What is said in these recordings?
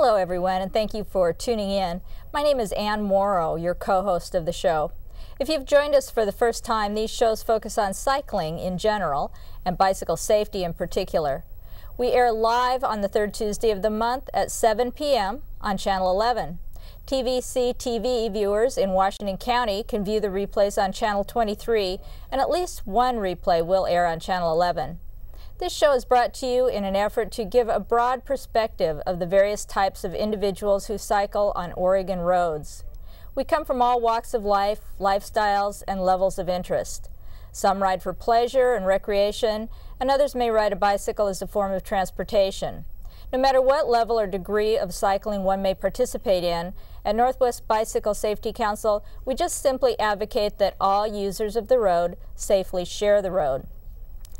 Hello everyone, and thank you for tuning in. My name is Ann Morrow, your co-host of the show. If you've joined us for the first time, these shows focus on cycling in general and bicycle safety in particular. We air live on the third Tuesday of the month at 7 p.m. on Channel 11. TVCTV viewers in Washington County can view the replays on Channel 23, and at least one replay will air on Channel 11. This show is brought to you in an effort to give a broad perspective of the various types of individuals who cycle on Oregon roads. We come from all walks of life, lifestyles, and levels of interest. Some ride for pleasure and recreation, and others may ride a bicycle as a form of transportation. No matter what level or degree of cycling one may participate in, at Northwest Bicycle Safety Council, we just simply advocate that all users of the road safely share the road.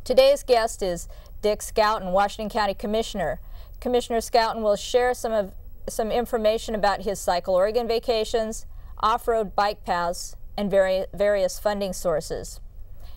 Today's guest is Dick Scouten, Washington County Commissioner. Commissioner Scouten will share some information about his Cycle Oregon vacations, off-road bike paths, and various funding sources.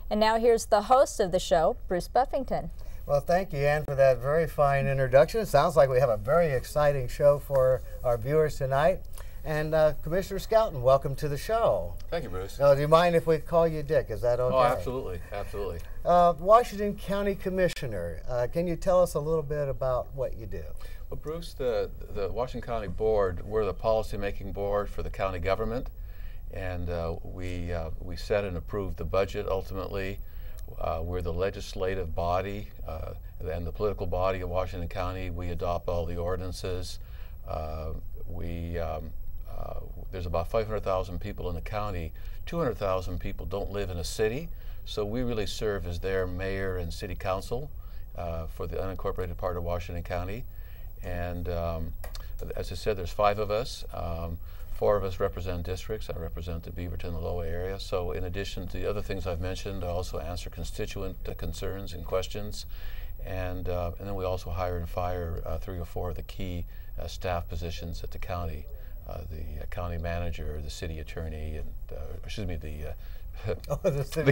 And now here's the host of the show, Bruce Buffington. Well, thank you, Ann, for that very fine introduction. It sounds like we have a very exciting show for our viewers tonight. And Commissioner Scouten, welcome to the show. Thank you, Bruce. Do you mind if we call you Dick? Is that okay? Oh, absolutely, absolutely. Washington County Commissioner, can you tell us a little bit about what you do? Well, Bruce, the Washington County Board, we're the policy-making board for the county government, and we set and approve the budget ultimately. We're the legislative body and the political body of Washington County. We adopt all the ordinances. There's about 500,000 people in the county. 200,000 people don't live in a city, so we really serve as their mayor and city council for the unincorporated part of Washington County. And as I said, there's 5 of us. 4 of us represent districts. I represent the Beaverton and Loa area. So in addition to the other things I've mentioned, I also answer constituent concerns and questions. And then we also hire and fire 3 or 4 of the key staff positions at the county. The county manager, the city attorney, and the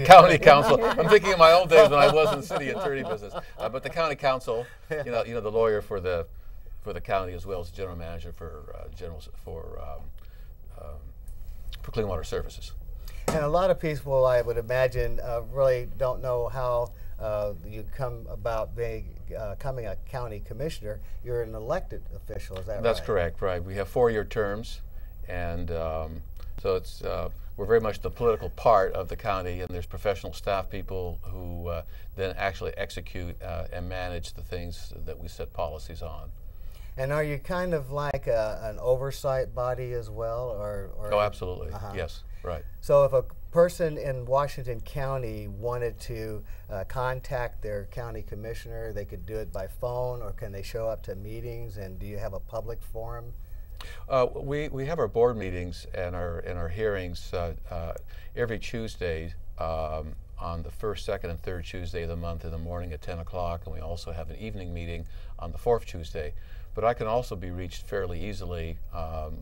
county council. I'm thinking of my old days when I was in the city attorney business. But the county council, you know, the lawyer for the county, as well as the general manager for clean water services. And a lot of people, I would imagine, really don't know how you come about becoming a county commissioner. You're an elected official, is that right? That's correct, right. We have 4-year terms, and so it's we're very much the political part of the county, and there's professional staff people who then actually execute and manage the things that we set policies on. And are you kind of like an oversight body as well, or oh, absolutely. Yes, right. So if a person in Washington County wanted to contact their county commissioner, they could do it by phone, or can they show up to meetings? And do you have a public forum? We have our board meetings and our hearings every Tuesday on the first, second, and third Tuesday of the month in the morning at 10 o'clock, and we also have an evening meeting on the 4th Tuesday. But I can also be reached fairly easily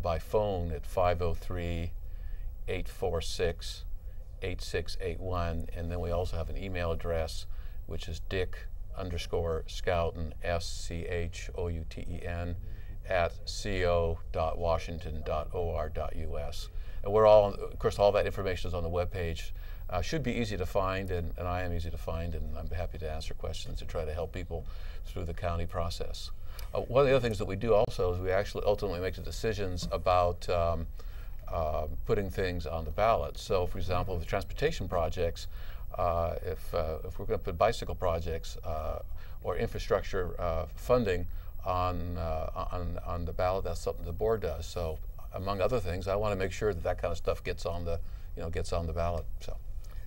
by phone at 503-846-8681, and then we also have an email address, which is Dick_Scouten, SCHOUTEN, @co.washington.or.us. And we're all, of course, all that information is on the webpage. Should be easy to find, and I am easy to find, and I'm happy to answer questions and try to help people through the county process. One of the other things that we do also is we actually ultimately make the decisions about putting things on the ballot. So, for example, the transportation projects, if we're going to put bicycle projects or infrastructure funding on the ballot, that's something the board does. So, among other things, I want to make sure that that kind of stuff gets on the ballot.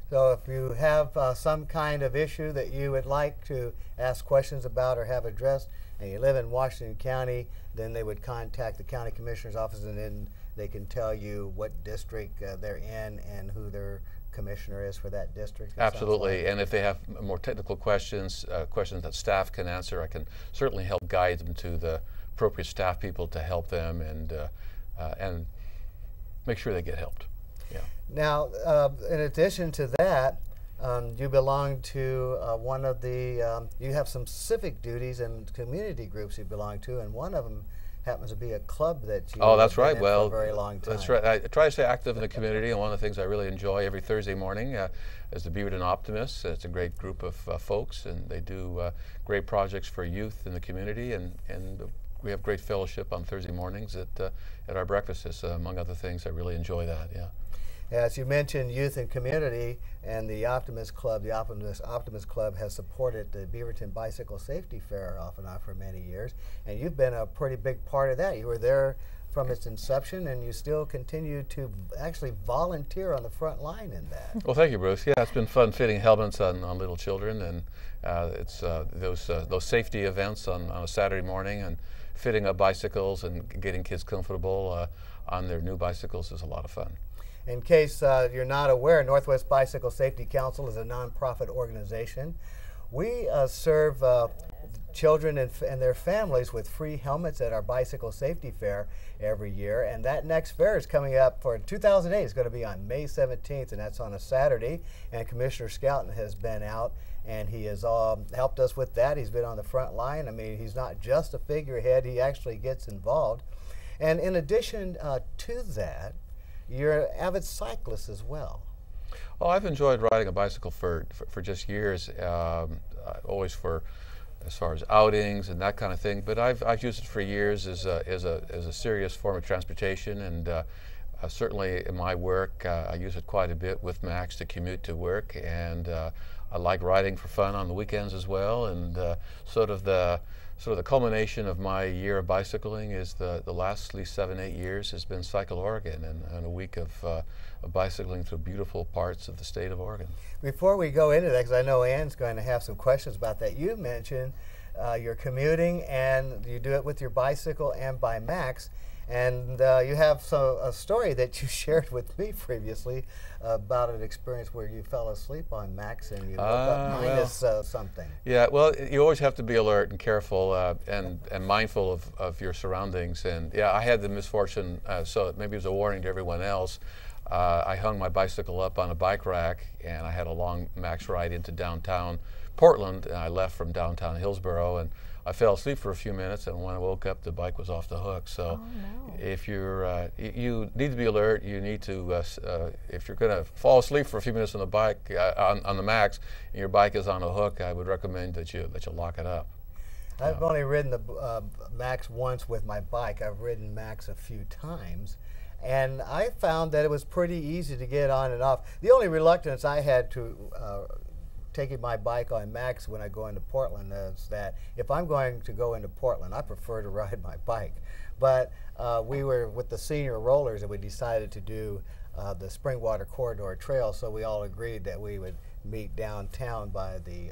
So if you have some kind of issue that you would like to ask questions about or have addressed, and you live in Washington County, then they would contact the county commissioner's office, and then they can tell you what district they're in and who their commissioner is for that district. Absolutely, like. And if they have more technical questions, questions that staff can answer, I can certainly help guide them to the appropriate staff people to help them and make sure they get helped. Yeah. Now, in addition to that, you belong to one of the, you have some civic duties and community groups you belong to, and one of them happens to be a club that you Oh, that's have been right. in Well, for a very long time. that's right. I try to stay active in the community, and one of the things I really enjoy every Thursday morning is the Beaverton Optimists. It's a great group of folks, and they do great projects for youth in the community, and we have great fellowship on Thursday mornings at our breakfasts, among other things. I really enjoy that, yeah. As you mentioned, youth and community, and the Optimist Club, the Optimist Club has supported the Beaverton Bicycle Safety Fair off and on for many years, and you've been a pretty big part of that. You were there from its inception, and you still continue to actually volunteer on the front line in that. Well, thank you, Bruce. Yeah, it's been fun fitting helmets on little children, and it's those safety events on a Saturday morning, and fitting up bicycles and getting kids comfortable on their new bicycles is a lot of fun. In case you're not aware, Northwest Bicycle Safety Council is a nonprofit organization. We serve children and their families with free helmets at our Bicycle Safety Fair every year, and that next fair is coming up for 2008. It's going to be on May 17th, and that's on a Saturday, and Commissioner Scouten has been out, and he has helped us with that. He's been on the front line. I mean, he's not just a figurehead, he actually gets involved. And in addition to that, you're an avid cyclist as well. Well, I've enjoyed riding a bicycle for just years, always for as far as outings and that kind of thing. But I've used it for years as a serious form of transportation, and certainly in my work, I use it quite a bit with Max to commute to work, and I like riding for fun on the weekends as well. And sort of the culmination of my year of bicycling is the last at least 7-8 years has been Cycle Oregon, and a week of bicycling through beautiful parts of the state of Oregon. Before we go into that, because I know Ann's going to have some questions about that, you mentioned you're commuting and you do it with your bicycle and by Max, and you have a story that you shared with me previously about an experience where you fell asleep on Max and you woke up minus something. Yeah, well, you always have to be alert and careful and mindful of your surroundings. And yeah, I had the misfortune, so maybe it was a warning to everyone else. I hung my bicycle up on a bike rack, and I had a long Max ride into downtown Portland, and I left from downtown Hillsborough, and I fell asleep for a few minutes, and when I woke up, the bike was off the hook. So if you're, you need to be alert. You need to, if you're going to fall asleep for a few minutes on the bike, on the Max, and your bike is on a hook, I would recommend that you lock it up. I've only ridden the Max once with my bike. I've ridden Max a few times, and I found that it was pretty easy to get on and off. The only reluctance I had to taking my bike on Max when I go into Portland is that if I'm going to go into Portland, I prefer to ride my bike. But we were with the senior rollers, and we decided to do the Springwater Corridor Trail, so we all agreed that we would meet downtown by the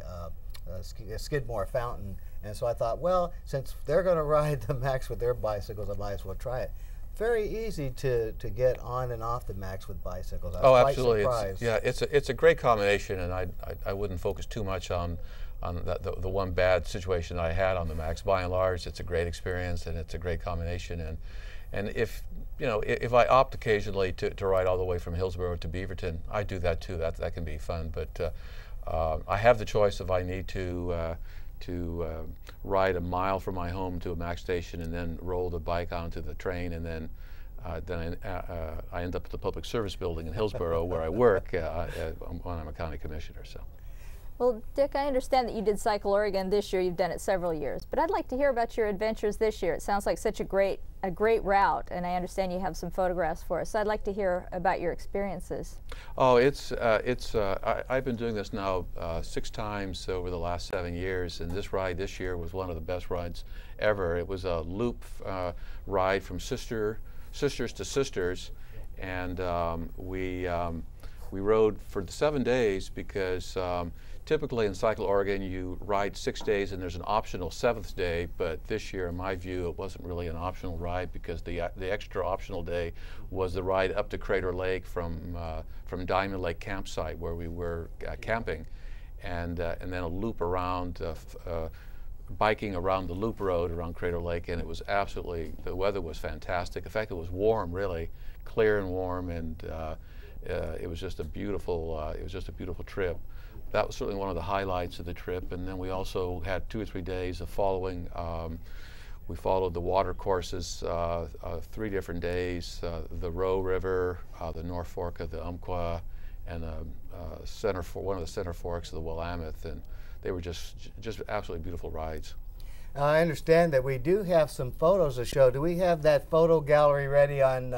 Skidmore Fountain. And so I thought, well, since they're going to ride the Max with their bicycles, I might as well try it. Very easy to get on and off the Max with bicycles. I was quite absolutely. surprised. It's a great combination, and I wouldn't focus too much on the one bad situation I had on the Max. By and large, it's a great experience, and it's a great combination. And if I opt occasionally to ride all the way from Hillsborough to Beaverton, I do that too. That can be fun. But I have the choice if I need to ride a mile from my home to a Max station and then roll the bike onto the train, and then I end up at the Public Service Building in Hillsborough where I work when I'm a county commissioner. So. Well, Dick, I understand that you did Cycle Oregon this year. You've done it several years, but I'd like to hear about your adventures this year. It sounds like such a great route, and I understand you have some photographs for us. So I'd like to hear about your experiences. Oh, I've been doing this now 6 times over the last 7 years, and this ride this year was one of the best rides ever. It was a loop ride from sisters to sisters, and we rode for the 7 days because typically in Cycle Oregon you ride 6 days and there's an optional 7th day, but this year in my view it wasn't really an optional ride because the extra optional day was the ride up to Crater Lake from Diamond Lake campsite where we were camping, and then a loop around, biking around the loop road around Crater Lake, and it was absolutely, the weather was fantastic. In fact, it was warm, really clear and warm, and it was just a beautiful trip. That was certainly one of the highlights of the trip. And then we also had 2 or 3 days of following We followed the water courses 3 different days, the Row River, the North Fork of the Umpqua, and one of the center forks of the Willamette, and they were just absolutely beautiful rides. I understand that we do have some photos to show. Do we have that photo gallery ready on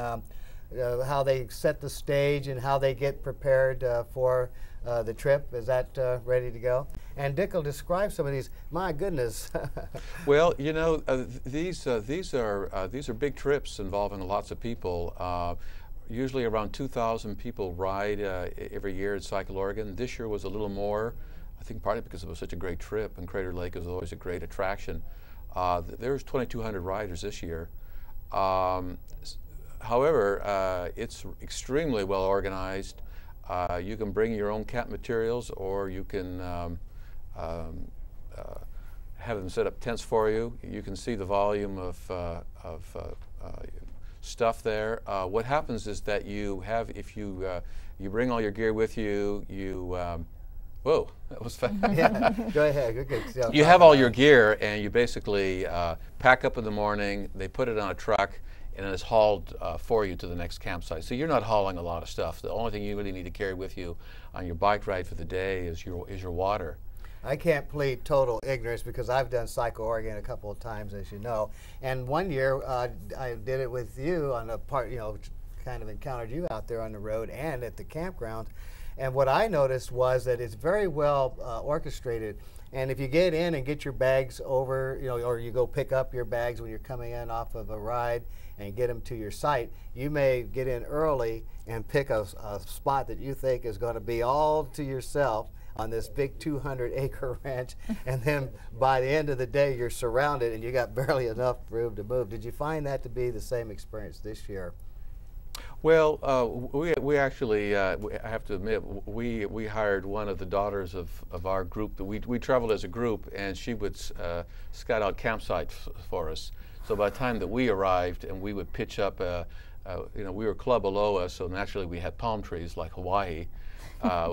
how they set the stage and how they get prepared for the trip? Is that ready to go? And Dick will describe some of these. My goodness. Well, you know, these are big trips involving lots of people. Usually around 2,000 people ride every year at Cycle Oregon. This year was a little more. I think partly because it was such a great trip, and Crater Lake is always a great attraction. There's 2,200 riders this year. However, it's extremely well organized. You can bring your own camp materials, or you can have them set up tents for you. You can see the volume of stuff there. What happens is that if you bring all your gear with you, whoa, that was fast. Yeah, go ahead. Good. You have all your gear, and you basically pack up in the morning. They put it on a truck, and it's hauled for you to the next campsite. So you're not hauling a lot of stuff. The only thing you really need to carry with you on your bike ride for the day is your water. I can't plead total ignorance because I've done Cycle Oregon a couple of times, as you know. And one year I did it with you on a part, kind of encountered you out there on the road and at the campground. And what I noticed was that it's very well orchestrated. And if you get in and get your bags over, or you go pick up your bags when you're coming in off of a ride and get them to your site, you may get in early and pick a spot that you think is going to be all to yourself on this big 200-acre ranch, and then by the end of the day you're surrounded and you got barely enough room to move. Did you find that to be the same experience this year? Well, we actually, I have to admit, we hired one of the daughters of our group. We traveled as a group, and she would scout out campsites for us. So by the time that we arrived, and we would pitch up, we were Club Aloha, so naturally we had palm trees like Hawaii.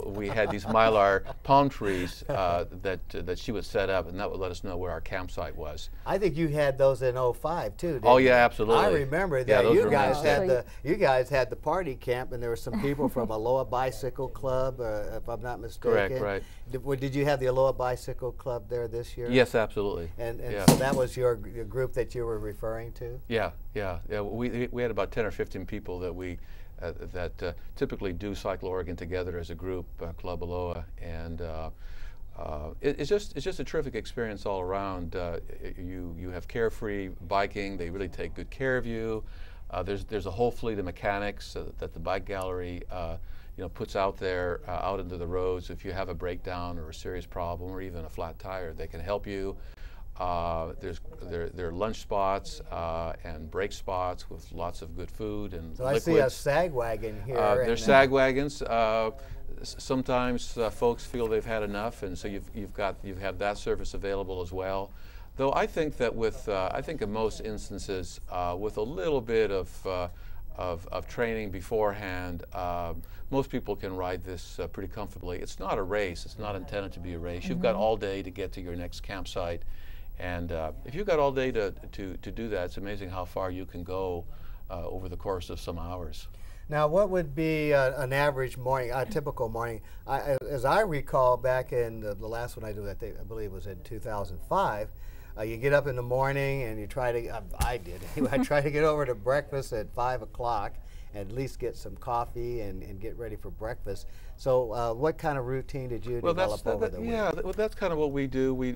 We had these mylar palm trees that she would set up, and that would let us know where our campsite was. I think you had those in '05 too. Didn't Oh yeah, you? absolutely. I remember that you guys had the party camp, and there were some people from Aloha Bicycle Club, if I'm not mistaken. Correct, right. Did you have the Aloha Bicycle Club there this year? Yes, absolutely. And yeah. So that was your group that you were referring to? Yeah. We had about 10 or 15 people that typically do Cycle Oregon together as a group, Club Aloha, and it's just a terrific experience all around. You have carefree biking. They really take good care of you. There's a whole fleet of mechanics that the bike gallery puts out there out into the roads. If you have a breakdown or a serious problem or even a flat tire, they can help you. There are lunch spots and break spots with lots of good food and so liquids. I see a sag wagon here. There's sag wagons. Sometimes folks feel they've had enough, and so you have that service available as well. Though I think that I think in most instances, with a little bit of training beforehand, most people can ride this pretty comfortably. It's not a race. It's not intended to be a race. You've got all day to get to your next campsite. And if you've got all day to do that, it's amazing how far you can go over the course of some hours. Now, what would be an average morning, a typical morning? As I recall, back in the last one I did, I believe was in 2005, you get up in the morning and you try to, I did anyway, I try to get over to breakfast at 5 o'clock and at least get some coffee and get ready for breakfast. So what kind of routine did you develop over the week? Yeah, that's kind of what we do. We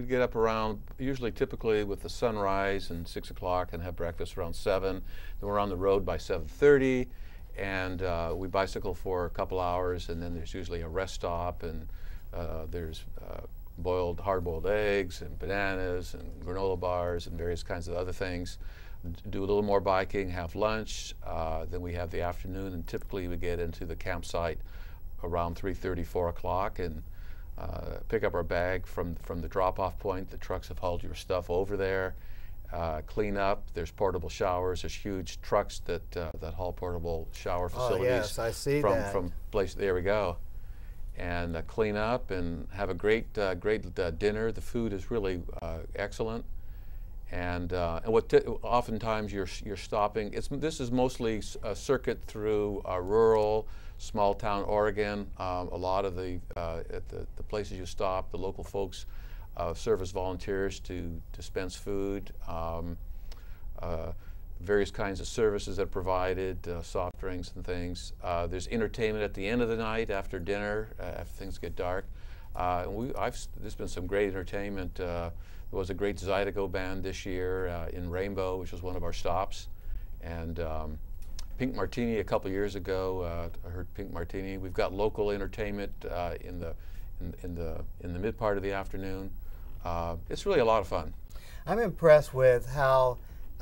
get up around, typically with the sunrise and 6 o'clock, and have breakfast around 7. Then we're on the road by 7:30, and we bicycle for a couple hours, and then there's usually a rest stop, and there's hard-boiled eggs and bananas and granola bars and various kinds of other things. Do a little more biking, have lunch, then we have the afternoon, and typically we get into the campsite around 3:30, 4 o'clock, and pick up our bag from the drop-off point. The trucks have hauled your stuff over there, clean up. There's portable showers. There's huge trucks that haul portable shower facilities. Oh yes, I see that. From place. There we go. And clean up and have a great dinner. The food is really excellent. And what oftentimes you're stopping. This is mostly a circuit through rural, small town Oregon. A lot of the places you stop, the local folks serve as volunteers to dispense food, various kinds of services that are provided, soft drinks and things. There's entertainment at the end of the night after dinner, after things get dark. There's been some great entertainment. There was a great Zydeco band this year in Rainbow, which was one of our stops, and Pink Martini a couple years ago. I heard Pink Martini. We've got local entertainment in the mid part of the afternoon. It's really a lot of fun. I'm impressed with how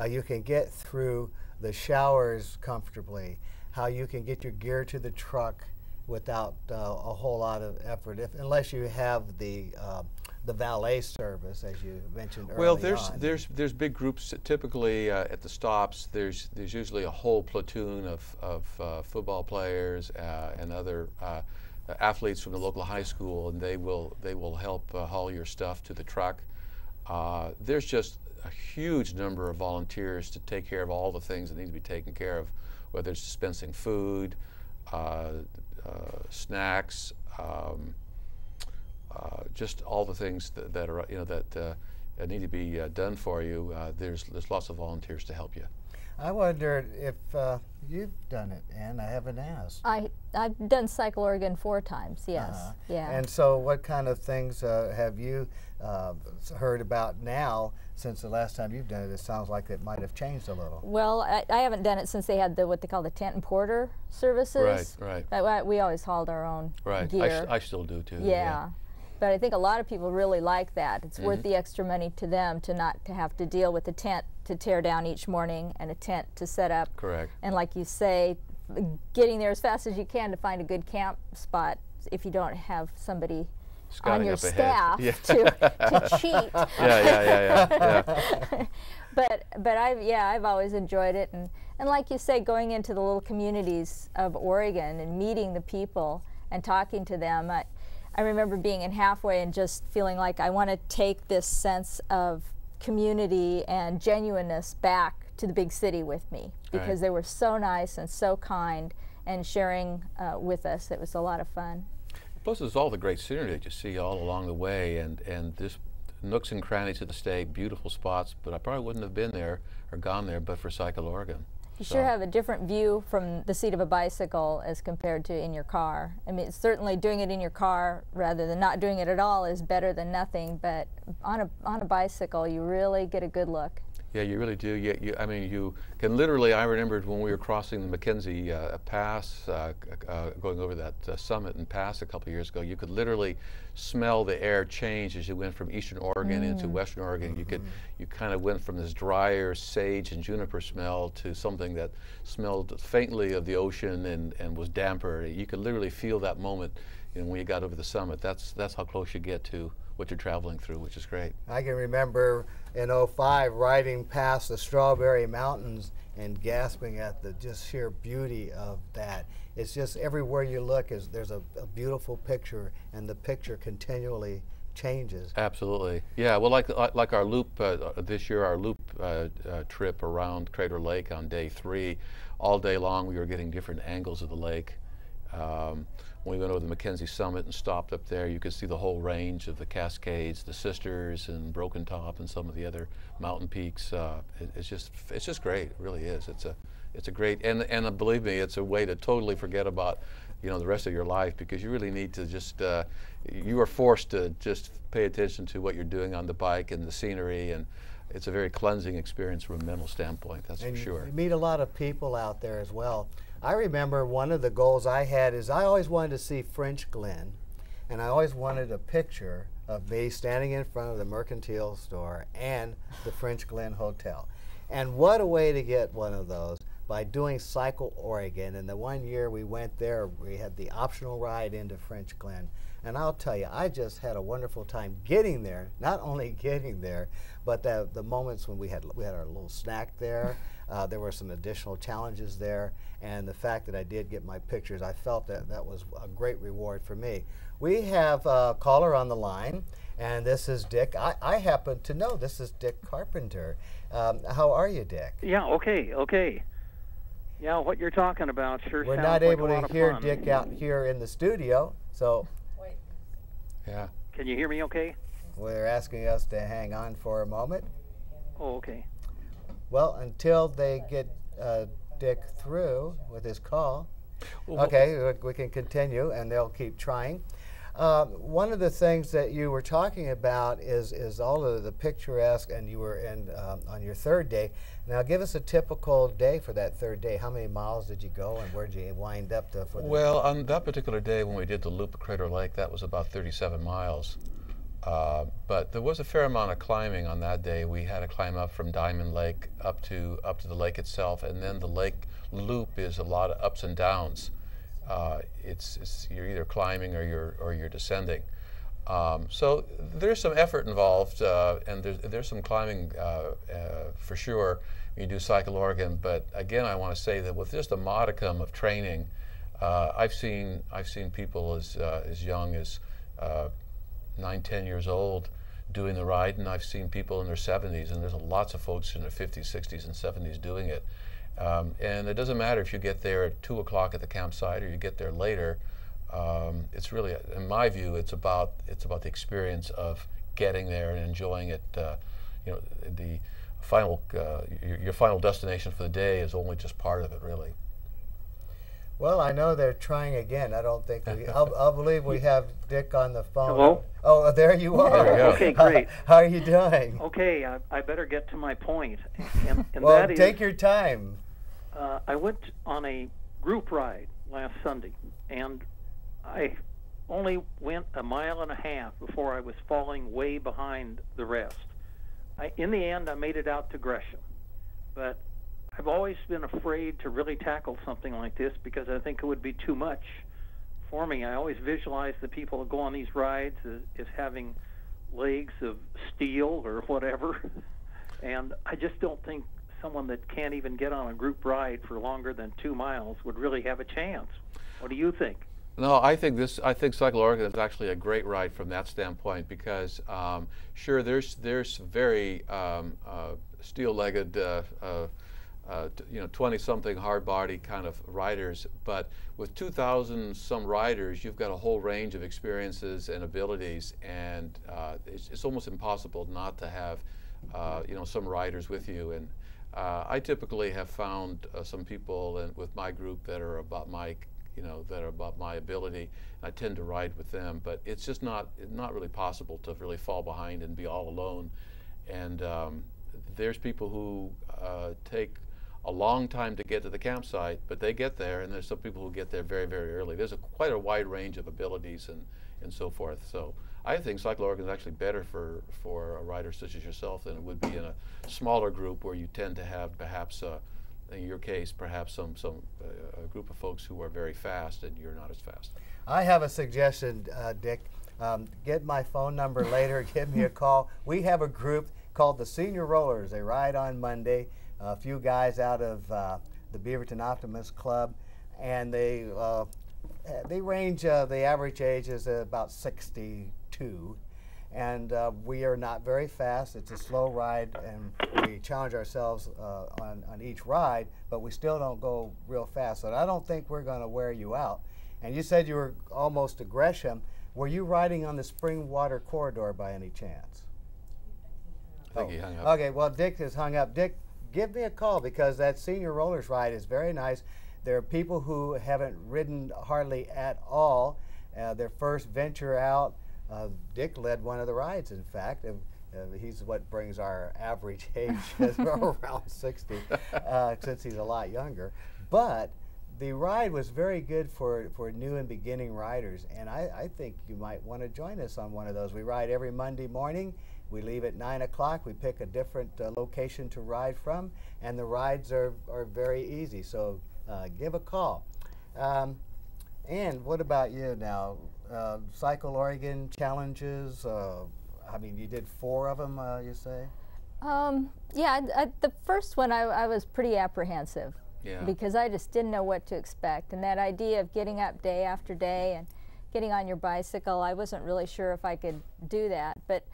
you can get through the showers comfortably, how you can get your gear to the truck without a whole lot of effort, unless you have the valet service, as you mentioned earlier. Well, there's big groups. Typically at the stops, there's usually a whole platoon of football players and other athletes from the local high school, and they will help haul your stuff to the truck. There's just a huge number of volunteers to take care of all the things that need to be taken care of, whether it's dispensing food, snacks, just all the things that are that need to be done for you. There's lots of volunteers to help you. I wondered if you've done it, and I haven't asked. I've done Cycle Oregon 4 times. Yes. Yeah. And so, what kind of things have you heard about now since the last time you've done it? It sounds like it might have changed a little. Well, I haven't done it since they had what they call the tent and porter services. Right. We always hauled our own gear. I still do too. Yeah. But I think a lot of people really like that. It's worth the extra money to them to not to have to deal with a tent to tear down each morning and a tent to set up. Correct. And like you say, getting there as fast as you can to find a good camp spot if you don't have somebody on your staff to cheat. Yeah. But I've always enjoyed it, and like you say, going into the little communities of Oregon and meeting the people and talking to them. I remember being in Halfway and just feeling like I want to take this sense of community and genuineness back to the big city with me, because they were so nice and so kind and sharing with us. It was a lot of fun. Plus, there's all the great scenery that you see all along the way, and this nooks and crannies of the state, beautiful spots. But I probably wouldn't have been there or gone there but for Cycle Oregon. You sure have a different view from the seat of a bicycle as compared to in your car. I mean, certainly doing it in your car rather than not doing it at all is better than nothing, but on a bicycle you really get a good look. Yeah, you really do. I mean, you can literally, I remembered when we were crossing the McKenzie Pass, going over that summit and pass a couple of years ago, you could literally smell the air change as you went from eastern Oregon into western Oregon. You kind of went from this drier sage and juniper smell to something that smelled faintly of the ocean and was damper. You could literally feel that moment when you got over the summit. That's how close you get to what you're traveling through, which is great. I can remember in '05 riding past the Strawberry Mountains and gasping at the just sheer beauty of that. It's just everywhere you look there's a beautiful picture, and the picture continually changes. Absolutely. Yeah, well, like our loop this year, our loop trip around Crater Lake on day 3, all day long we were getting different angles of the lake. When we went over the McKenzie Summit and stopped up there, you could see the whole range of the Cascades, the Sisters, and Broken Top, and some of the other mountain peaks. It's just great. It really is. It's a great, and believe me, it's a way to totally forget about the rest of your life, because you really need to just you are forced to just pay attention to what you're doing on the bike and the scenery, and it's a very cleansing experience from a mental standpoint. That's for sure. You meet a lot of people out there as well. I remember one of the goals I had is I always wanted to see French Glen, and I always wanted a picture of me standing in front of the Mercantile store and the French Glen Hotel. And what a way to get one of those, by doing Cycle Oregon. And the one year we went there, we had the optional ride into French Glen. And I'll tell you, I just had a wonderful time getting there, not only getting there, but the moments when we had our little snack there. There were some additional challenges there, and the fact that I did get my pictures, I felt that was a great reward for me. We have a caller on the line, And this is Dick. I happen to know this is Dick Carpenter. How are you, Dick? Yeah, okay. Yeah, what you're talking about sure We're sounds not like able a lot to of hear fun. Dick out here in the studio, so Yeah. Can you hear me okay? they're asking us to hang on for a moment. Oh, okay. Well, until they get Dick through with his call, Well, okay, we can continue, and they'll keep trying. One of the things that you were talking about is all of the picturesque, and you were in on your third day. Now, give us a typical day for that third day. How many miles did you go, and where did you wind up to? Well, on that particular day when we did the loop of Crater Lake, that was about 37 miles. But there was a fair amount of climbing on that day. We had to climb up from Diamond Lake up to the lake itself, and then the lake loop is a lot of ups and downs. You're either climbing or you're descending. So there's some effort involved, and there's some climbing for sure when you do Cycle Oregon. But again, I want to say that with just a modicum of training, I've seen people as young as 9, 10 years old doing the ride, and I've seen people in their 70s, and there's lots of folks in their 50s, 60s, and 70s doing it. And it doesn't matter if you get there at 2 o'clock at the campsite or you get there later. It's really, in my view, it's about the experience of getting there and enjoying it. You know, the final your final destination for the day is only just part of it, really. Well, I know they're trying again. I don't think I'll believe we have Dick on the phone. Hello? Oh, there you are. There you go. Okay, great. How are you doing? Okay, I better get to my point. And Well, that is, take your time. I went on a group ride last Sunday, and I only went 1.5 miles before I was falling way behind the rest. In the end, I made it out to Gresham, but I've always been afraid to really tackle something like this because I think it would be too much for me. I always visualize the people that go on these rides as having legs of steel or whatever, and I just don't think someone that can't even get on a group ride for longer than 2 miles would really have a chance. What do you think? No, I think Cycle Oregon is actually a great ride from that standpoint because sure, there's very steel-legged, 20-something hard-body kind of riders, but with 2,000 some riders, you've got a whole range of experiences and abilities, and it's almost impossible not to have some riders with you. And I typically have found some people with my group that are about my ability. I tend to ride with them, but it's just not really possible to really fall behind and be all alone. And there's people who take a long time to get to the campsite, but they get there, and there's some people who get there very, very early. There's quite a wide range of abilities and so forth. So I think Cycle Oregon is actually better for a rider such as yourself than it would be in a smaller group where you tend to have perhaps in your case, perhaps a group of folks who are very fast and you're not as fast. I have a suggestion, Dick. Get my phone number later. Give me a call. We have a group called the Senior Rollers. They ride on Monday. A few guys out of the Beaverton Optimist Club, and they range. The average age is about 62. And we are not very fast. It's a slow ride, and we challenge ourselves on each ride, but we still don't go real fast. So I don't think we're going to wear you out. And you said you were almost to Gresham. Were you riding on the Spring Water Corridor by any chance? I think he hung up. Okay, well, Dick has hung up. Dick, give me a call because that Senior Rollers ride is very nice. There are people who haven't ridden hardly at all. Their first venture out. Dick led one of the rides, in fact. He's what brings our average age around 60, since he's a lot younger. But the ride was very good for new and beginning riders, and I think you might want to join us on one of those. We ride every Monday morning. We leave at 9 o'clock. We pick a different location to ride from, and the rides are very easy. So give a call. And what about you now? Cycle Oregon challenges. I mean, you did 4 of them, you say? Yeah, the first one I was pretty apprehensive. Yeah. Because I just didn't know what to expect. And that idea of getting up day after day and getting on your bicycle, I wasn't really sure if I could do that. But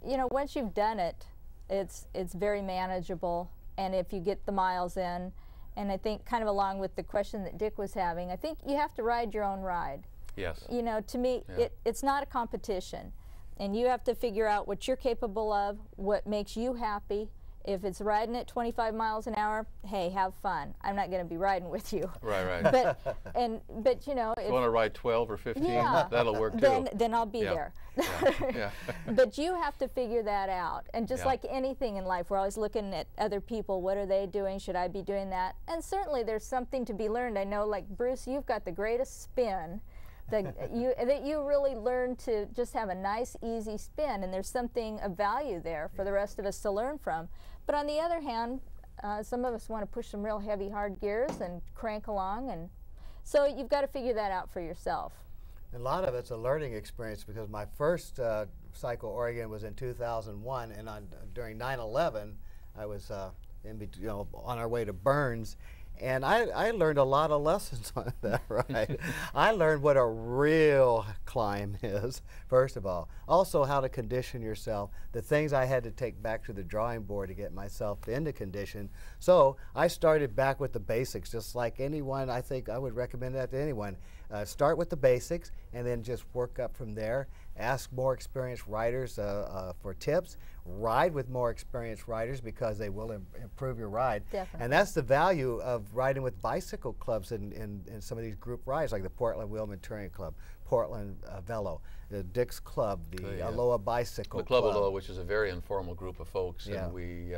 you know, once you've done it, it's very manageable, and if you get the miles in, and I think kind of along with the question that Dick was having, I think you have to ride your own ride. Yes. You know, to me, it's not a competition, and you have to figure out what you're capable of, what makes you happy. If it's riding at 25 miles an hour, hey, have fun. I'm not going to be riding with you. Right. But you know, if you want to ride 12 or 15, that'll work too. Then I'll be there. Yeah. But you have to figure that out. And just like anything in life, we're always looking at other people. What are they doing? Should I be doing that? And certainly there's something to be learned. I know, like Bruce, you've got the greatest spin. That you really learn to just have a nice, easy spin, and there's something of value there for the rest of us to learn from. But on the other hand, some of us want to push some real heavy, hard gears and crank along, and so you've got to figure that out for yourself. A lot of it's a learning experience, because my first Cycle Oregon was in 2001, and during 9/11, I was on our way to Burns. And I learned a lot of lessons on that ride. I learned what a real climb is, first of all. Also, how to condition yourself, the things I had to take back to the drawing board to get myself into condition. So I started back with the basics, just like anyone. I think I would recommend that to anyone. Start with the basics and then just work up from there. Ask more experienced riders for tips. Ride with more experienced riders, because they will improve your ride. Definitely. And that's the value of riding with bicycle clubs in some of these group rides, like the Portland Wheelman Touring Club, Portland Velo, the Dick's Club, the Aloha Bicycle Club. The Club Aloha, which is a very informal group of folks, and we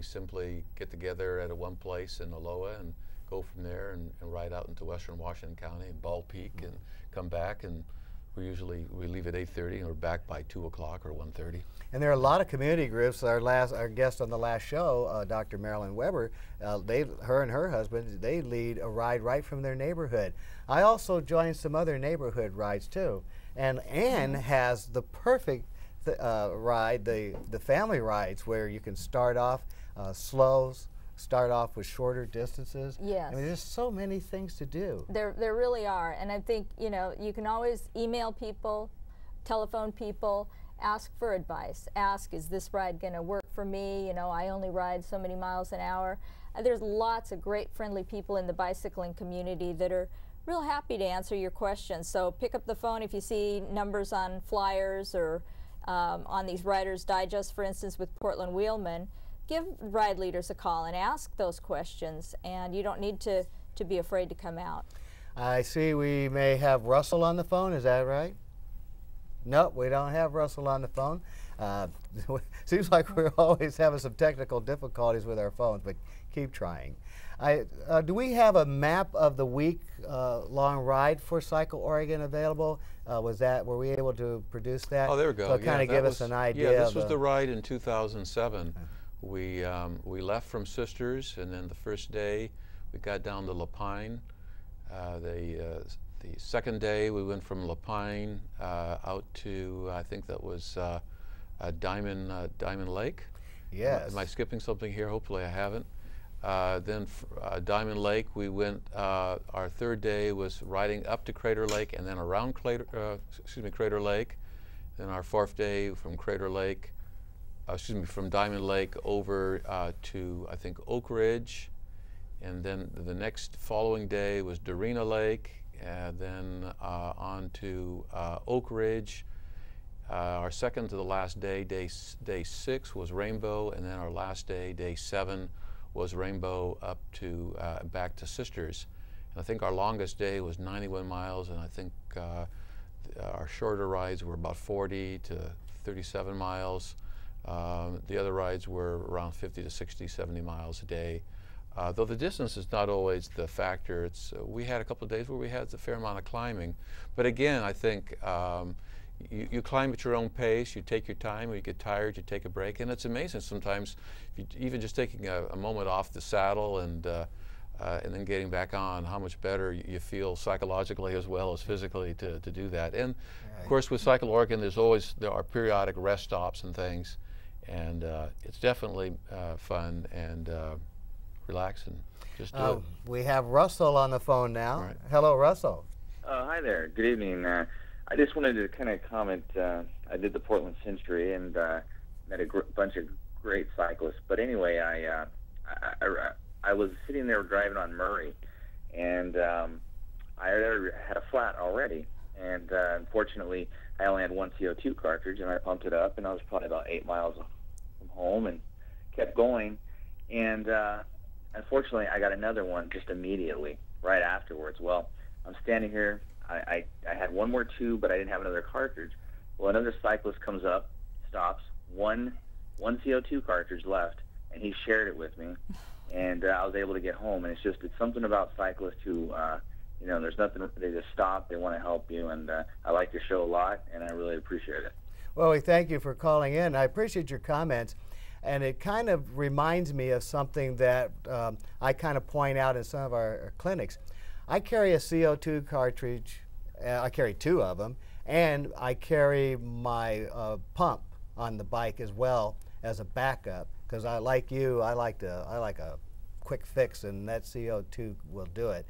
simply get together at one place in Aloha and go from there and ride out into western Washington County and Bald Peak and come back, and we leave at 8:30 and we're back by 2 o'clock or 1:30. And there are a lot of community groups. Our guest on the last show, Dr. Marilyn Weber, her and her husband, they lead a ride right from their neighborhood. I also joined some other neighborhood rides too. And Ann has the perfect ride, the family rides, where you can start off slows, start off with shorter distances. Yes. I mean, there's so many things to do. There really are, and I think, you know, you can always email people, telephone people, ask for advice. Ask, is this ride going to work for me? You know, I only ride so many miles an hour. There's lots of great, friendly people in the bicycling community that are real happy to answer your questions. So pick up the phone if you see numbers on flyers or on these Riders Digest, for instance, with Portland Wheelman. Give ride leaders a call and ask those questions, and you don't need to be afraid to come out. I see we may have Russell on the phone, is that right? Nope, we don't have Russell on the phone. Seems like we're always having some technical difficulties with our phones, but keep trying. Do we have a map of the week-long ride for Cycle Oregon available? Were we able to produce that? Oh, there we go. So kind of give us an idea. Yeah, this was the ride in 2007. We left from Sisters, and then the first day we got down to Lapine. The second day we went from Lapine out to, I think that was Diamond Lake. Yes. Am I skipping something here? Hopefully I haven't. Then Diamond Lake, we went, our third day was riding up to Crater Lake and then around Crater Lake. Then our fourth day from from Diamond Lake over to, I think, Oak Ridge. And then the next following day was Dorena Lake, and then on to Oak Ridge. Our second to the last day, day 6, was Rainbow, and then our last day, day 7, was Rainbow up to back to Sisters. And I think our longest day was 91 miles, and I think our shorter rides were about 40 to 37 miles. The other rides were around 50 to 60, 70 miles a day. Though the distance is not always the factor. We had a couple of days where we had a fair amount of climbing. But again, I think you climb at your own pace, you take your time, when you get tired, you take a break. And it's amazing sometimes, even just taking a moment off the saddle and then getting back on, how much better you feel psychologically as well as physically to do that. And of course with Cycle Oregon, there are periodic rest stops and things. And it's definitely fun and relaxing. Just do it. We have Russell on the phone now. Right. Hello, Russell. Hi there. Good evening. I just wanted to kind of comment. I did the Portland Century and met a bunch of great cyclists. But anyway, I was sitting there driving on Murray, and I had a flat already. And unfortunately, I only had one CO2 cartridge, and I pumped it up, and I was probably about 8 miles from home and kept going. And unfortunately, I got another one just immediately, right afterwards. Well, I'm standing here. I had one more tube, but I didn't have another cartridge. Well, another cyclist comes up, stops, one CO2 cartridge left, and he shared it with me, and I was able to get home. And it's something about cyclists who, you know, there's nothing, they just stop, they want to help you, and I like your show a lot, and I really appreciate it. Well, we thank you for calling in. I appreciate your comments. And it kind of reminds me of something that I kind of point out in some of our clinics. I carry a CO2 cartridge, I carry 2 of them, and I carry my pump on the bike as well as a backup, because I like a quick fix, and that CO2 will do it.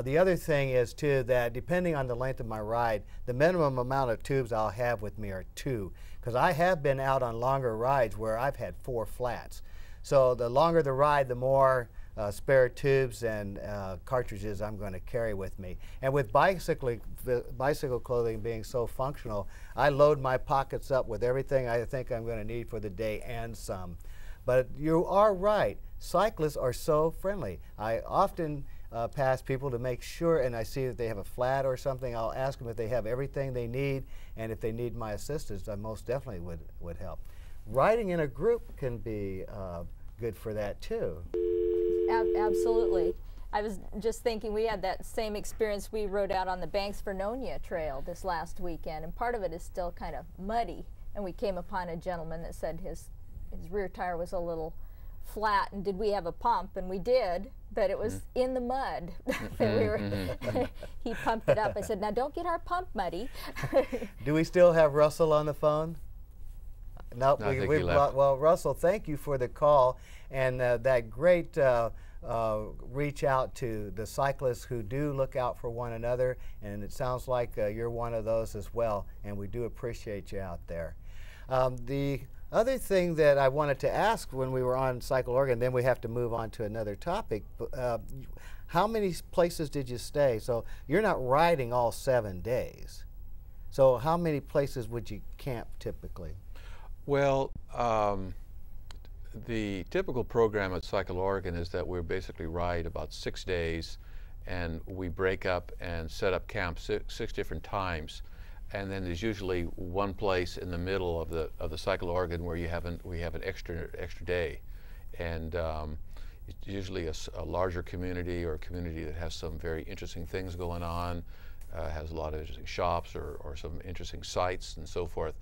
The other thing is too that depending on the length of my ride, the minimum amount of tubes I'll have with me are 2, because I have been out on longer rides where I've had 4 flats. So the longer the ride, the more spare tubes and cartridges I'm going to carry with me. And with bicycle clothing being so functional, I load my pockets up with everything I think I'm going to need for the day and some. But you are right, cyclists are so friendly. I often pass people to make sure, and I see that they have a flat or something, I'll ask them if they have everything they need, and if they need my assistance, I most definitely would help. Riding in a group can be good for that too. Absolutely. I was just thinking we had that same experience. We rode out on the Banks Vernonia Trail this last weekend, and part of it is still kind of muddy, and we came upon a gentleman that said his rear tire was a little flat, and did we have a pump? And we did, but it was in the mud. He pumped it up. I said, now don't get our pump muddy. Do we still have Russell on the phone? Nope. No, I think he left. Well, Russell, thank you for the call and that great reach out to the cyclists who do look out for one another, and it sounds like you're one of those as well, and we do appreciate you out there. The other thing that I wanted to ask when we were on Cycle Oregon, then we have to move on to another topic, how many places did you stay? So you're not riding all 7 days. So how many places would you camp typically? Well, the typical program at Cycle Oregon is that we basically ride about 6 days, and we break up and set up camp six different times. And then there's usually one place in the middle of the Cycle Oregon where we have an extra day, and it's usually a larger community, or a community that has some very interesting things going on, has a lot of interesting shops or some interesting sites and so forth,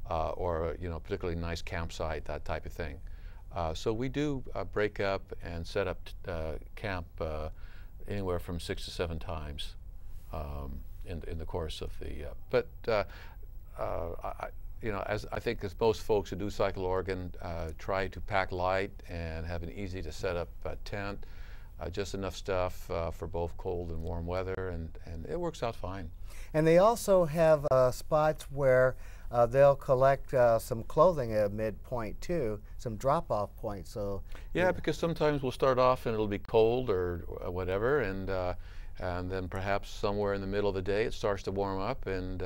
or particularly nice campsite, that type of thing. So we do break up and set up camp anywhere from 6 to 7 times. In the course of the, as I think as most folks who do Cycle Oregon try to pack light and have an easy to set up tent, just enough stuff for both cold and warm weather, and it works out fine. And they also have spots where they'll collect some clothing at a midpoint too, some drop-off points. So yeah, because sometimes we'll start off and it'll be cold or whatever, and then perhaps somewhere in the middle of the day it starts to warm up, and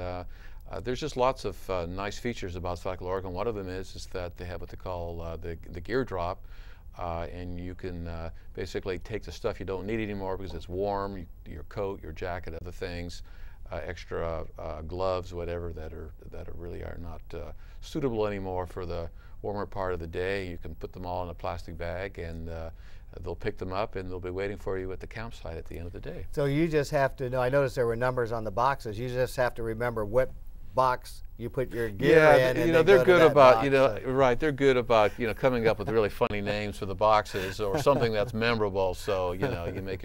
there's just lots of nice features about Cycle Oregon. One of them is that they have what they call the gear drop, and you can basically take the stuff you don't need anymore because it's warm, your coat, your jacket, other things, extra gloves, whatever, that really are not suitable anymore for the warmer part of the day. You can put them all in a plastic bag, and they'll pick them up, and they'll be waiting for you at the campsite at the end of the day. So you just have to know, I noticed there were numbers on the boxes, you just have to remember what box you put your gear in. And they're good about, right, they're good about, coming up with really funny names for the boxes or something that's memorable. So, you make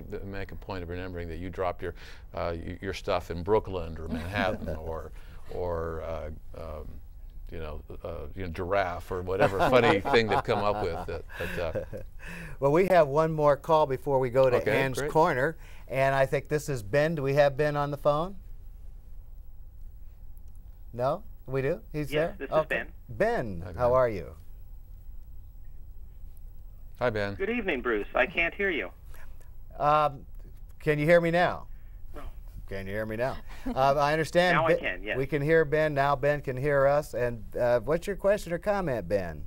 a point of remembering that you dropped your stuff in Brooklyn or Manhattan or giraffe or whatever funny thing they've come up with. Well, we have one more call before we go to Ann's great. Corner, and I think this is Ben. Do we have Ben on the phone? No? We do? He's Yes, there? this is Ben. Ben, Hi, how Ben. are you? Hi, Ben. Good evening, Bruce. I can't hear you. Can you hear me now? No. Can you hear me now? I understand. Now I can, yes. We can hear Ben. Now Ben can hear us. And what's your question or comment, Ben?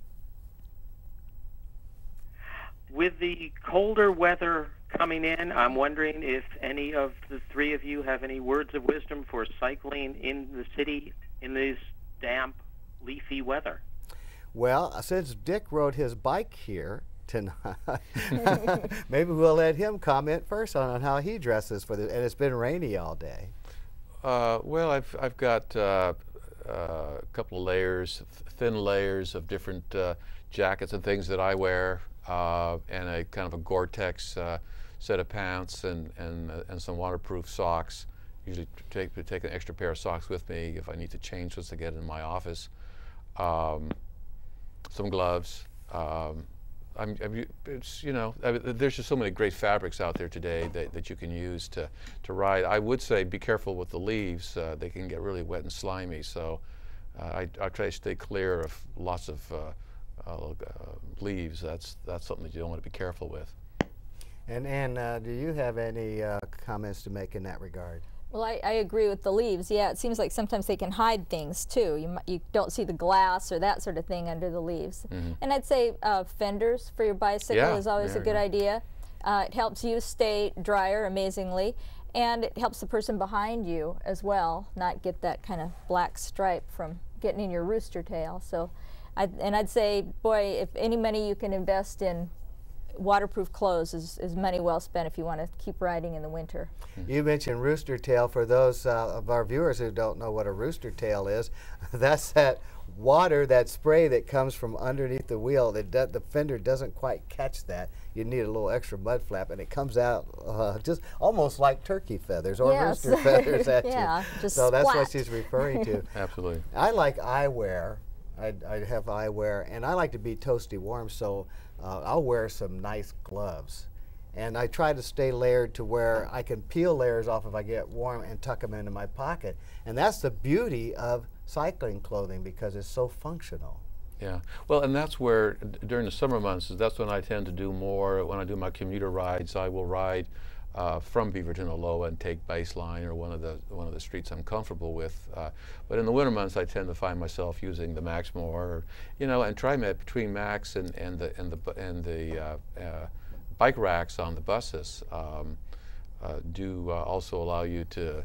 With the colder weather coming in, I'm wondering if any of the three of you have any words of wisdom for cycling in the city in this damp, leafy weather. Well, since Dick rode his bike here tonight, maybe we'll let him comment first on how he dresses for the. And it's been rainy all day. Well, I've got a couple of layers, thin layers of different jackets and things that I wear, and a kind of a Gore-Tex set of pants and some waterproof socks. Usually take an extra pair of socks with me if I need to change just to get in my office. Some gloves. It's, you know, there's just so many great fabrics out there today that you can use to ride. I would say be careful with the leaves. They can get really wet and slimy. So I try to stay clear of lots of leaves. That's something that you don't want to be careful with. And Ann, do you have any comments to make in that regard? Well, I agree with the leaves. Yeah, it seems like sometimes they can hide things too. You don't see the glass or that sort of thing under the leaves. Mm-hmm. And I'd say fenders for your bicycle is always a good idea. It helps you stay drier, amazingly, and it helps the person behind you as well not get that kind of black stripe from getting in your rooster tail. So, I'd say, boy, if any money you can invest in waterproof clothes is money well spent if you want to keep riding in the winter. You mentioned rooster tail. For those of our viewers who don't know what a rooster tail is, that's that water, that spray that comes from underneath the wheel. The fender doesn't quite catch that. You need a little extra mud flap, and it comes out just almost like turkey feathers or Yes. rooster feathers at Yeah, you. just So that's what splat. she's referring to. Absolutely. I like eyewear. I have eyewear, and I like to be toasty warm, so I'll wear some nice gloves. And I try to stay layered to where I can peel layers off if I get warm and tuck them into my pocket. And that's the beauty of cycling clothing, because it's so functional. Yeah, well, and that's where during the summer months, that's when I tend to do more. When I do my commuter rides, I will ride from Beaverton to Loa and take Baseline or one of the streets I'm comfortable with. But in the winter months, I tend to find myself using the Max more, or, you know, and TriMet between Max and the bike racks on the buses do also allow you to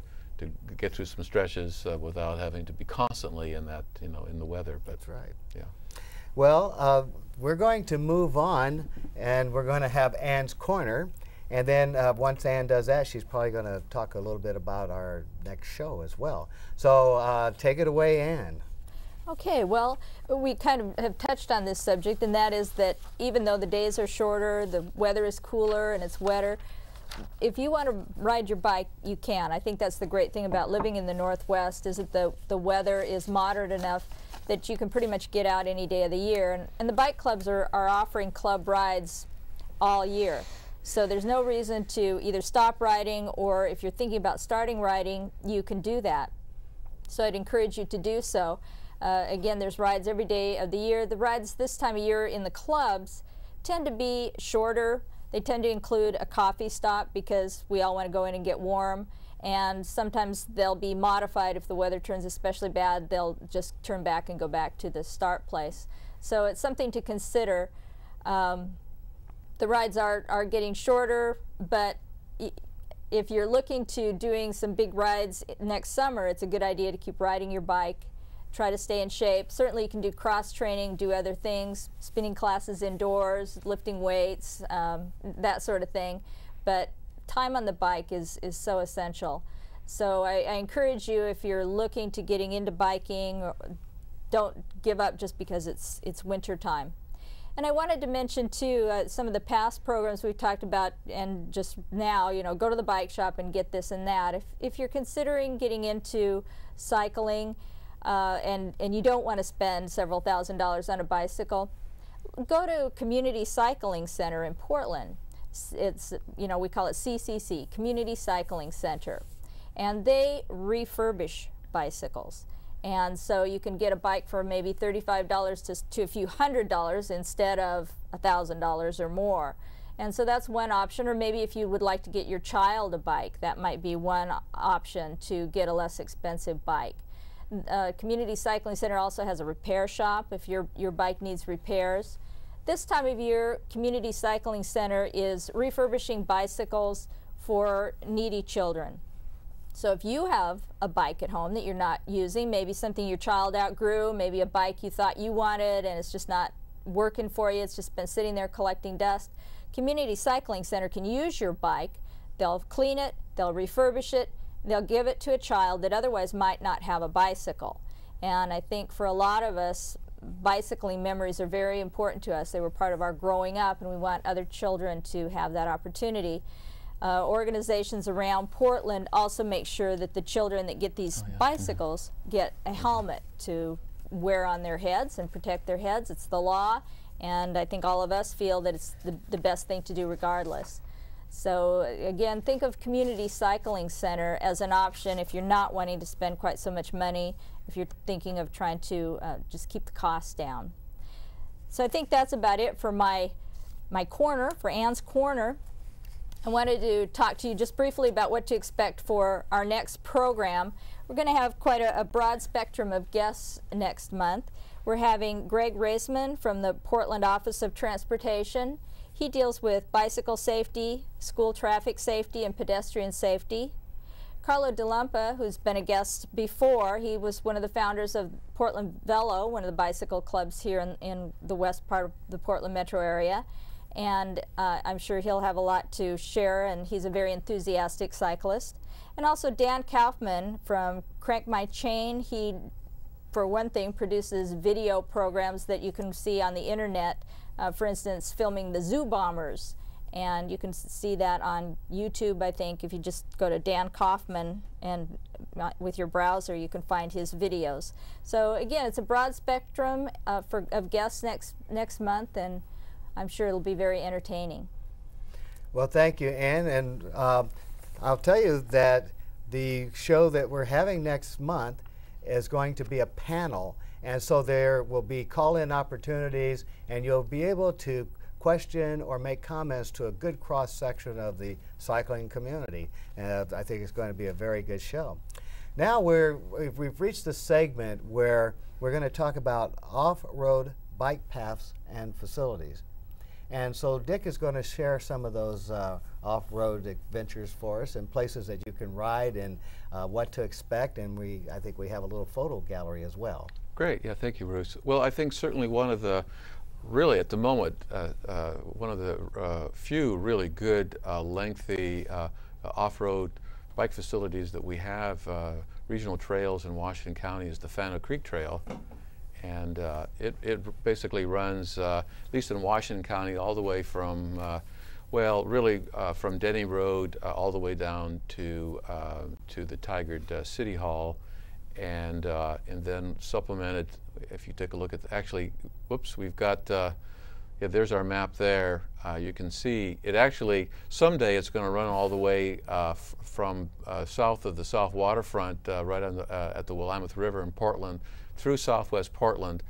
get through some stretches without having to be constantly in that, you know, in the weather. But That's right. yeah. Well, we're going to move on, and we're going to have Ann's Corner. And then once Ann does that, she's probably going to talk a little bit about our next show as well. So take it away, Ann. Okay, well, we kind of have touched on this subject, and that is that even though the days are shorter, the weather is cooler and it's wetter, if you want to ride your bike, you can. I think that's the great thing about living in the Northwest, is that the weather is moderate enough that you can pretty much get out any day of the year. And the bike clubs are offering club rides all year. So there's no reason to either stop riding, or if you're thinking about starting riding, you can do that. So I'd encourage you to do so. Again, there's rides every day of the year. The rides this time of year in the clubs tend to be shorter. They tend to include a coffee stop because we all want to go in and get warm. And sometimes they'll be modified if the weather turns especially bad. They'll just turn back and go back to the start place. So it's something to consider. The rides are getting shorter, but if you're looking to doing some big rides next summer, it's a good idea to keep riding your bike. Try to stay in shape. Certainly you can do cross training, do other things, spinning classes indoors, lifting weights, that sort of thing. But time on the bike is so essential. So I encourage you, if you're looking to getting into biking, don't give up just because it's winter time. And I wanted to mention too some of the past programs we've talked about, and just now, you know, go to the bike shop and get this and that. If you're considering getting into cycling and you don't want to spend several $1,000s on a bicycle, go to Community Cycling Center in Portland. It's, you know, we call it CCC, Community Cycling Center, and they refurbish bicycles. And so you can get a bike for maybe $35 to a few $100s instead of $1,000 or more. And so that's one option. Or maybe if you would like to get your child a bike, that might be one option to get a less expensive bike. Community Cycling Center also has a repair shop if your bike needs repairs. This time of year, Community Cycling Center is refurbishing bicycles for needy children. So if you have a bike at home that you're not using, maybe something your child outgrew, maybe a bike you thought you wanted and it's just not working for you, it's just been sitting there collecting dust, Community Cycling Center can use your bike. They'll clean it, they'll refurbish it, they'll give it to a child that otherwise might not have a bicycle. And I think for a lot of us, bicycling memories are very important to us. They were part of our growing up, and we want other children to have that opportunity. Organizations around Portland also make sure that the children that get these bicycles get a helmet to wear on their heads and protect their heads. It's the law, and I think all of us feel that it's the best thing to do regardless. So again, think of Community Cycling Center as an option if you're not wanting to spend quite so much money, if you're thinking of trying to just keep the costs down. So I think that's about it for my corner, for Ann's Corner. I wanted to talk to you just briefly about what to expect for our next program. We're going to have quite a broad spectrum of guests next month. We're having Greg Raisman from the Portland Office of Transportation. He deals with bicycle safety, school traffic safety, and pedestrian safety. Carlo DeLumpa, who's been a guest before, he was one of the founders of Portland Velo, one of the bicycle clubs here in the west part of the Portland metro area. And I'm sure he'll have a lot to share, and he's a very enthusiastic cyclist. And also Dan Kaufman from Crank My Chain. He, for one thing, produces video programs that you can see on the internet, for instance, filming the zoo bombers. And you can see that on YouTube, I think. If you just go to Dan Kaufman and with your browser, you can find his videos. So again, it's a broad spectrum of guests next month, and I'm sure it'll be very entertaining. Well, thank you, Ann. And I'll tell you that the show that we're having next month is going to be a panel. And so there will be call-in opportunities, and you'll be able to question or make comments to a good cross-section of the cycling community. And I think it's going to be a very good show. Now we've reached the segment where we're going to talk about off-road bike paths and facilities. And so Dick is going to share some of those off-road adventures for us and places that you can ride and what to expect. And I think we have a little photo gallery as well. Great. Yeah, thank you, Bruce. Well, I think certainly one of the, really at the moment, one of the few really good lengthy off-road bike facilities that we have, regional trails in Washington County, is the Fano Creek Trail. And it basically runs, at least in Washington County, all the way from, well, really from Denny Road all the way down to the Tigard City Hall, and then supplemented. If you take a look at, actually, whoops, we've got, yeah, there's our map there. You can see it actually, someday it's going to run all the way from south of the South Waterfront, right on the, at the Willamette River in Portland, through Southwest Portland,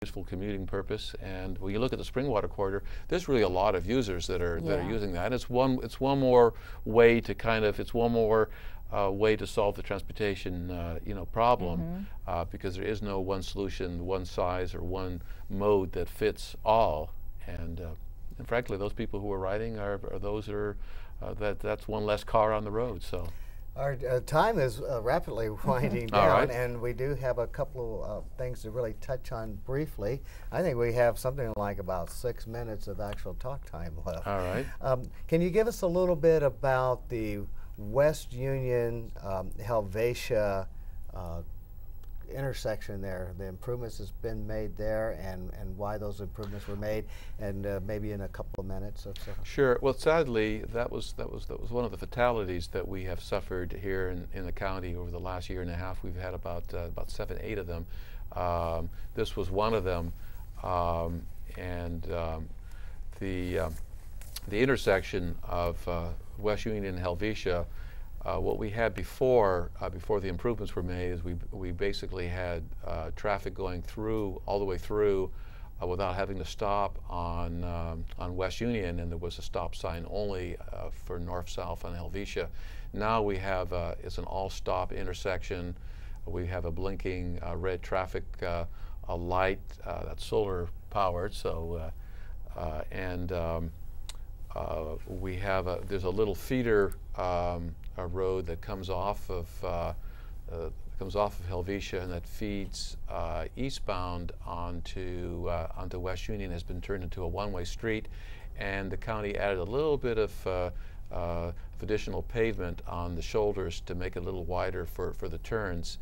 useful commuting purpose. And when you look at the Springwater corridor, there's really a lot of users that are using that. It's one more way to way to solve the transportation problem, because there is no one solution, one size, or one mode that fits all. And frankly, those people who are riding are those that are that's one less car on the road. So. Our time is rapidly winding down, right. And we do have a couple of things to really touch on briefly. I think we have something like about 6 minutes of actual talk time left. All right. Can you give us a little bit about the West Union Helvetia intersection there, the improvements that's been made there, and why those improvements were made, and maybe in a couple of minutes or so? Sure. Well, sadly, that was one of the fatalities that we have suffered here in the county over the last year and a half. We've had about 7, 8 of them. This was one of them, the intersection of West Union and Helvetia. What we had before the improvements were made is we basically had traffic going through all the way through without having to stop on West Union, and there was a stop sign only for north-south on Helvetia. Now we have it's an all-stop intersection. We have a blinking red traffic light that's solar powered. So we have there's a little feeder a road that comes off of Helvetia, and that feeds eastbound onto West Union. Has been turned into a one-way street, and the county added a little bit of additional pavement on the shoulders to make it a little wider for the turns.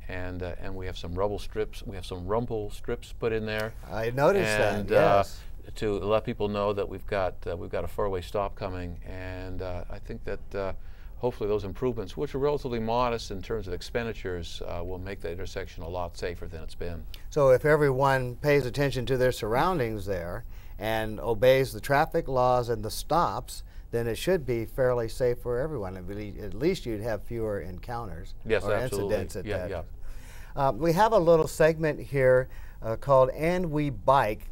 And we have some rumble strips. We have some rumble strips put in there. I noticed that. Yes. To let people know that we've got a four-way stop coming, and I think that hopefully those improvements, which are relatively modest in terms of expenditures, will make the intersection a lot safer than it's been. So if everyone pays attention to their surroundings there and obeys the traffic laws and the stops, then it should be fairly safe for everyone. At least you'd have fewer encounters or incidents at that. Yeah. We have a little segment here called "And We Bike."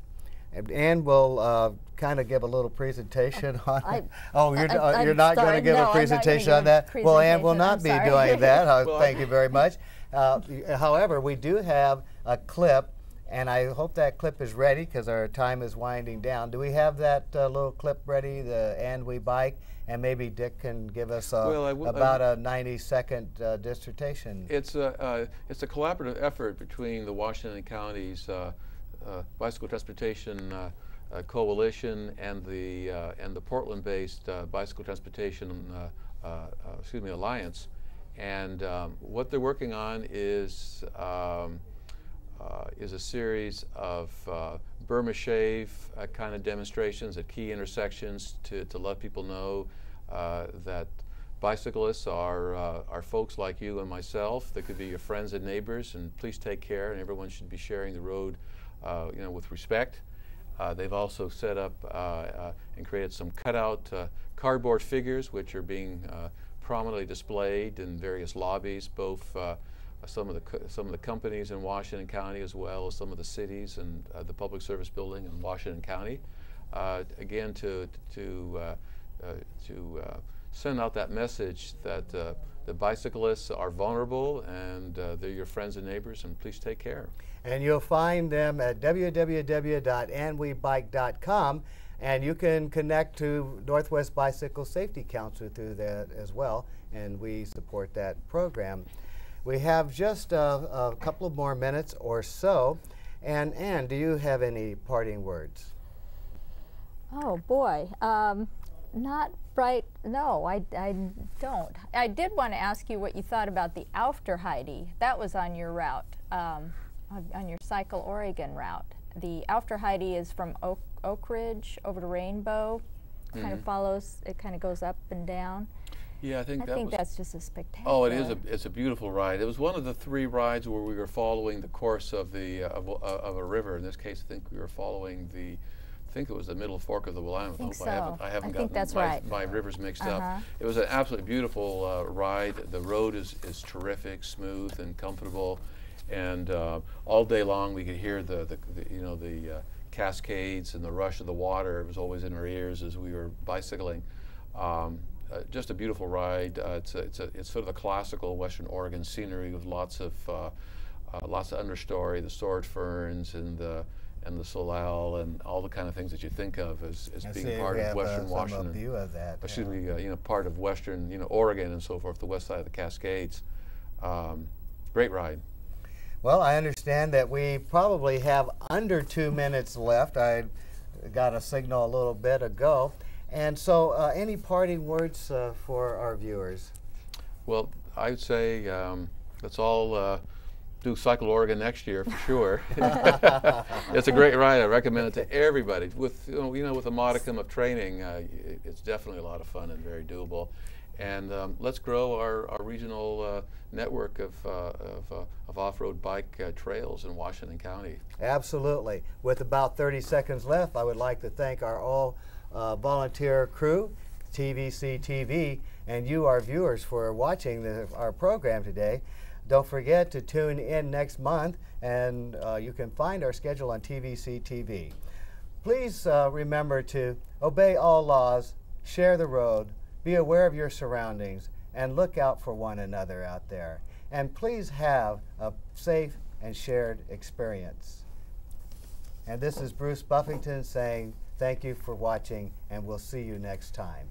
Ann will kind of give a little presentation on it. Oh, you're not going to give a presentation on that? Well, Ann will not be doing that. Thank you very much. However, we do have a clip, and I hope that clip is ready because our time is winding down. Do we have that little clip ready, the "And We Bike"? And maybe Dick can give us about a 90-second dissertation. It's a collaborative effort between the Washington County's Bicycle Transportation Coalition and the Portland-based Bicycle Transportation Alliance, and what they're working on is a series of Burma shave kind of demonstrations at key intersections to let people know that bicyclists are folks like you and myself. They could be your friends and neighbors, and please take care, and everyone should be sharing the road with respect. They've also set up and created some cutout cardboard figures, which are being prominently displayed in various lobbies, both some of the companies in Washington County, as well as some of the cities and the public service building in Washington County. Again, to send out that message that the bicyclists are vulnerable, and they're your friends and neighbors, and please take care. And you'll find them at www.andwebike.com, and you can connect to Northwest Bicycle Safety Council through that as well, and we support that program. We have just a couple of more minutes or so, and Ann, do you have any parting words? Oh boy, not right. No, I don't. I did want to ask you what you thought about the Aufderheide. That was on your route, on your Cycle Oregon route. The Aufderheide is from Oak Ridge over to Rainbow. Kind of follows. It kind of goes up and down. Yeah, I think that's just a spectacular. Oh, it is. It's a beautiful ride. It was one of the 3 rides where we were following the course of a river. In this case, I think we were following I think it was the Middle Fork of the Willamette. I haven't gotten my rivers mixed up. It was an absolutely beautiful ride. The road is terrific, smooth and comfortable, And all day long we could hear the cascades and the rush of the water. It was always in our ears as we were bicycling. Just a beautiful ride. It's sort of the classical Western Oregon scenery with lots of understory, the sword ferns and the solal and all the kind of things that you think of as being part of Western Washington. View of that. Excuse me, part of Western, Oregon and so forth, the west side of the Cascades. Great ride. Well, I understand that we probably have under 2 minutes left. I got a signal a little bit ago. And so any parting words for our viewers? Well, I would say let's all do Cycle Oregon next year for sure. It's a great ride. I recommend it to everybody. With with a modicum of training, it's definitely a lot of fun and very doable. And let's grow our regional network of off-road bike trails in Washington County. Absolutely. With about 30 seconds left, I would like to thank our all volunteer crew, TVCTV, and you, our viewers, for watching our program today. Don't forget to tune in next month, and you can find our schedule on TVCTV. Please remember to obey all laws, share the road, be aware of your surroundings, and look out for one another out there. And please have a safe and shared experience. And this is Bruce Buffington saying thank you for watching, and we'll see you next time.